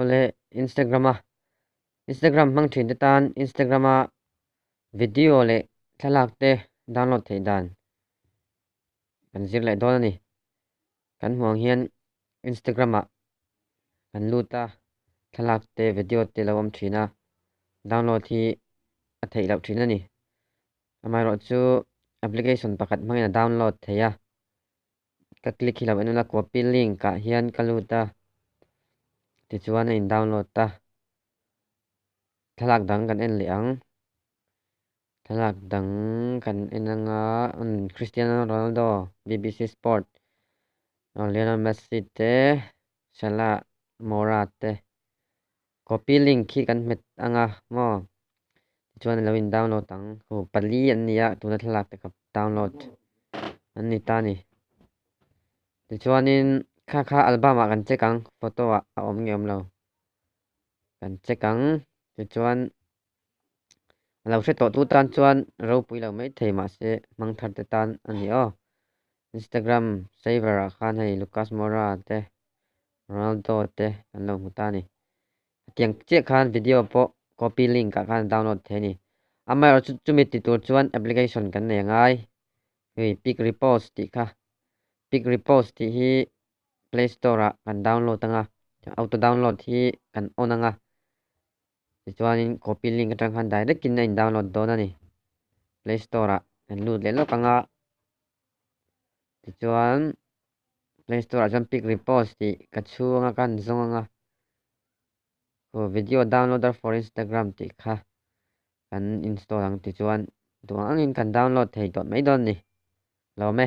ole Instagram mang thin te tan Instagram video le thalak te download thei dan kan zir lai don ani kan huang hian Instagram kan luta thalak te video te lawam thina download hi a thei lau thin ani amai ro chu application pakhat mangina download theya ka click hi lau enula copy link ka hian ka luta ti chuan in download ta thalak dang kan en liang thalak dang kan enanga Cristiano Ronaldo BBC Sport Lionel Messi te Salah Mora te copy link khi kan met anga mo chuan lawin download tang hu pali an nia tuna thalak te kap download an ni ta ni ti chuanin kha album kan chekang photo a om nge om lo kan chekang ti chuan lo se to tu tan chuan ro pui lo mai thei ma se mang thar te tan ani o Instagram saver khan hei Lucas Moura te Ronaldo te an lo muta ni tiang che khan video po copy link ka khan download the ni amai ro chu mi ti tur chuan application kan ne ngai hei pic repost ti kha pic repost ti hi Play Store kan download anga auto download hi kan on anga ti chuanin copy link atang khan direct in in download don ani Play Store kan lut le lo kanga ti chuan Play Store chuan pic repost ti ka chuanga kan zong anga video downloader for Instagram ti kha kan install ang ti chuan tuang in kan download thei dot mai don ni lo me